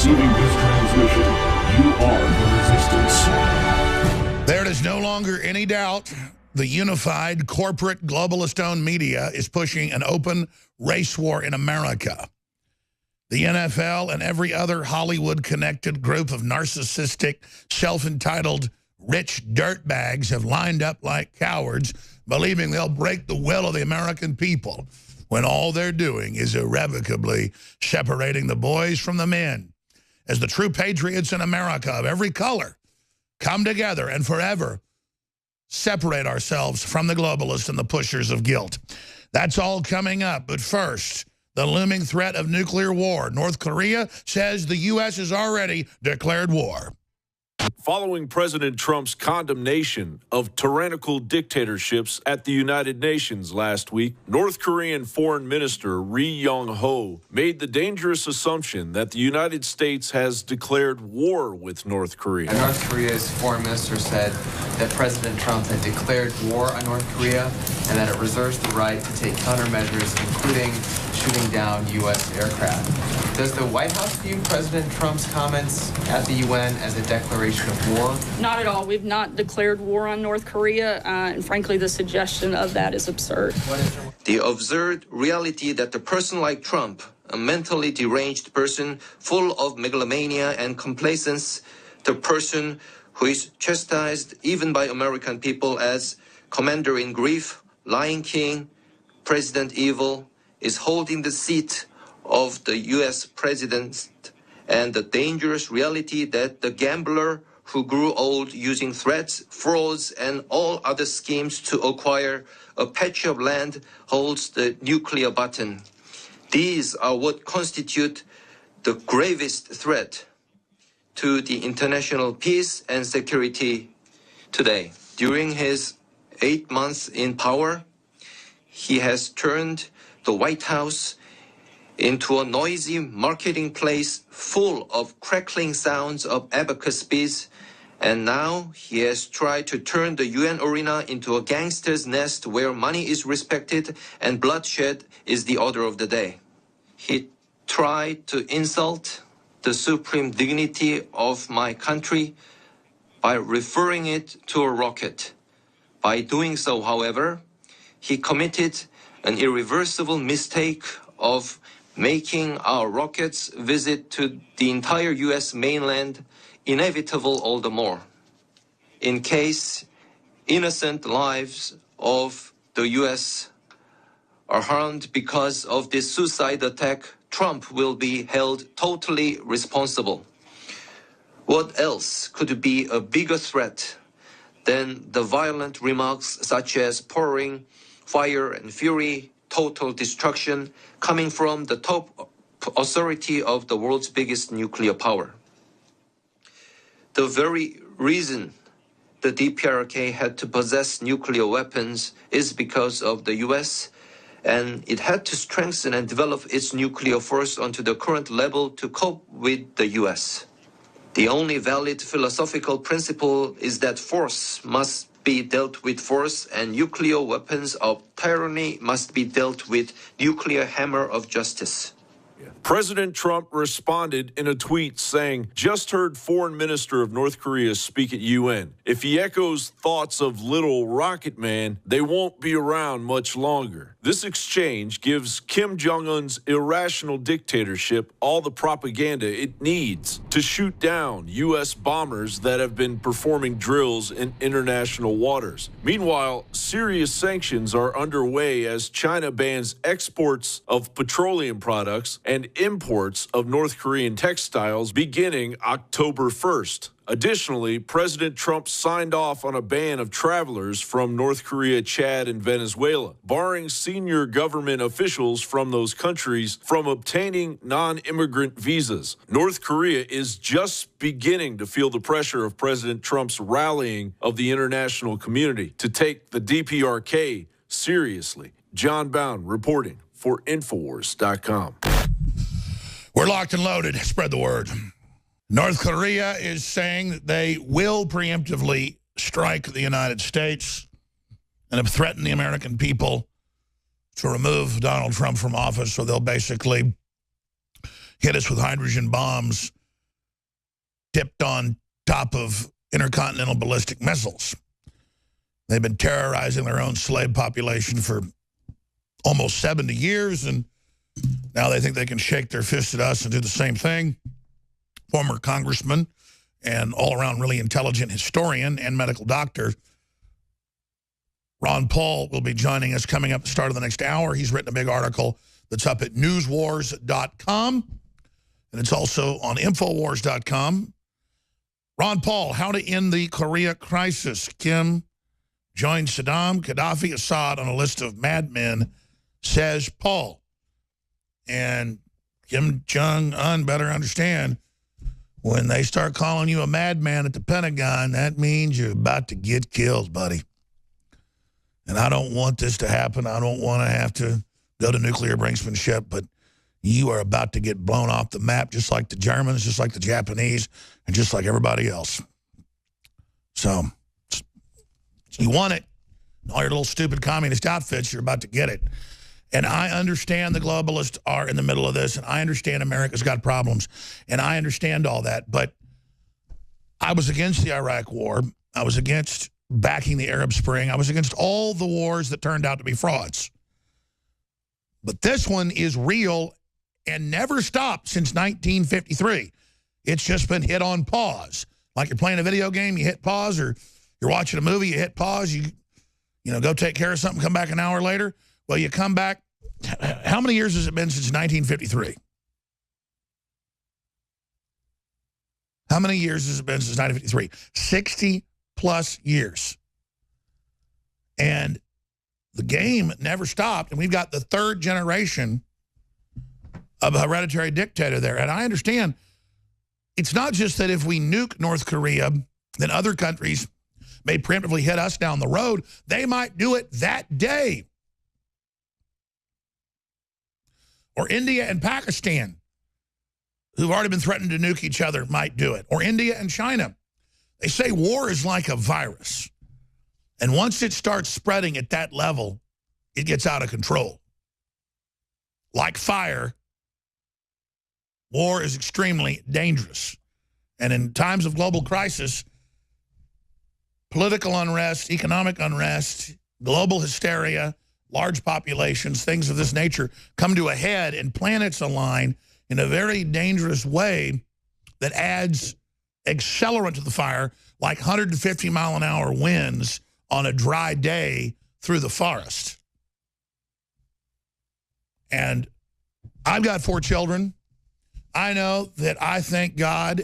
receiving this transmission. You are the resistance. There is no longer any doubt the unified corporate globalist-owned media is pushing an open race war in America. The NFL and every other Hollywood-connected group of narcissistic, self-entitled, rich dirtbags have lined up like cowards, believing they'll break the will of the American people, when all they're doing is irrevocably separating the boys from the men. As the true patriots in America of every color come together and forever separate ourselves from the globalists and the pushers of guilt. That's all coming up. But first, the looming threat of nuclear war. North Korea says the U.S. has already declared war. Following President Trump's condemnation of tyrannical dictatorships at the United Nations last week, North Korean Foreign Minister Ri Yong-ho made the dangerous assumption that the United States has declared war with North Korea. North Korea's foreign minister said that President Trump had declared war on North Korea and that it reserves the right to take countermeasures, including shooting down U.S. aircraft. Does the White House view President Trump's comments at the UN as a declaration of war? Not at all. We've not declared war on North Korea, and frankly, the suggestion of that is absurd. The absurd reality that a person like Trump, a mentally deranged person full of megalomania and complacence, the person who is chastised even by American people as Commander-in-Chief, Lion King, President Evil, is holding the seat of the U.S. president, and the dangerous reality that the gambler who grew old using threats, frauds, and all other schemes to acquire a patch of land holds the nuclear button. These are what constitute the gravest threat to the international peace and security today. During his 8 months in power, he has turned the White House into a noisy marketing place full of crackling sounds of abacus beats, and now he has tried to turn the UN arena into a gangster's nest where money is respected and bloodshed is the order of the day. He tried to insult the supreme dignity of my country by referring it to a rocket. By doing so, however, he committed an irreversible mistake of making our rockets visit to the entire U.S. mainland inevitable all the more. In case innocent lives of the U.S. are harmed because of this suicide attack, Trump will be held totally responsible. What else could be a bigger threat than the violent remarks such as pouring fire and fury, total destruction coming from the top authority of the world's biggest nuclear power? The very reason the DPRK had to possess nuclear weapons is because of the U.S., and it had to strengthen and develop its nuclear force onto the current level to cope with the U.S. The only valid philosophical principle is that force must be dealt with force, and nuclear weapons of tyranny must be dealt with nuclear hammer of justice. President Trump responded in a tweet saying, "Just heard Foreign Minister of North Korea speak at UN. If he echoes thoughts of little Rocket Man, they won't be around much longer." This exchange gives Kim Jong-un's irrational dictatorship all the propaganda it needs to shoot down U.S. bombers that have been performing drills in international waters. Meanwhile, serious sanctions are underway as China bans exports of petroleum products and imports of North Korean textiles beginning October 1st. Additionally, President Trump signed off on a ban of travelers from North Korea, Chad, and Venezuela, barring senior government officials from those countries from obtaining non-immigrant visas. North Korea is just beginning to feel the pressure of President Trump's rallying of the international community to take the DPRK seriously. John Bound reporting for Infowars.com. We're locked and loaded. Spread the word. North Korea is saying that they will preemptively strike the United States and have threatened the American people to remove Donald Trump from office, so they'll basically hit us with hydrogen bombs tipped on top of intercontinental ballistic missiles. They've been terrorizing their own slave population for almost 70 years, and now they think they can shake their fist at us and do the same thing. Former congressman and all-around really intelligent historian and medical doctor Ron Paul will be joining us coming up at the start of the next hour. He's written a big article that's up at newswars.com, and it's also on infowars.com. Ron Paul, how to end the Korea crisis. Kim joined Saddam, Gaddafi, Assad on a list of madmen, says Paul. And Kim Jong-un better understand, when they start calling you a madman at the Pentagon, that means you're about to get killed, buddy. And I don't want this to happen. I don't want to have to go to nuclear brinksmanship, but you are about to get blown off the map, just like the Germans, just like the Japanese, and just like everybody else. So, you want it. All your little stupid communist outfits, you're about to get it. And I understand the globalists are in the middle of this, and I understand America's got problems, and I understand all that. But I was against the Iraq War. I was against backing the Arab Spring. I was against all the wars that turned out to be frauds. But this one is real and never stopped since 1953. It's just been hit on pause. Like you're playing a video game, you hit pause, or you're watching a movie, you hit pause, you go take care of something, come back an hour later. Well, you come back. How many years has it been since 1953? How many years has it been since 1953? 60+ years. And the game never stopped, and we've got the third generation of a hereditary dictator there. And I understand it's not just that if we nuke North Korea, then other countries may preemptively hit us down the road. They might do it that day. Or India and Pakistan, who've already been threatened to nuke each other, might do it. Or India and China. They say war is like a virus. And once it starts spreading at that level, it gets out of control. Like fire, war is extremely dangerous. And in times of global crisis, political unrest, economic unrest, global hysteria, large populations, things of this nature come to a head, and planets align in a very dangerous way that adds accelerant to the fire, like 150-mile-an-hour winds on a dry day through the forest. And I've got 4 children. I know that I thank God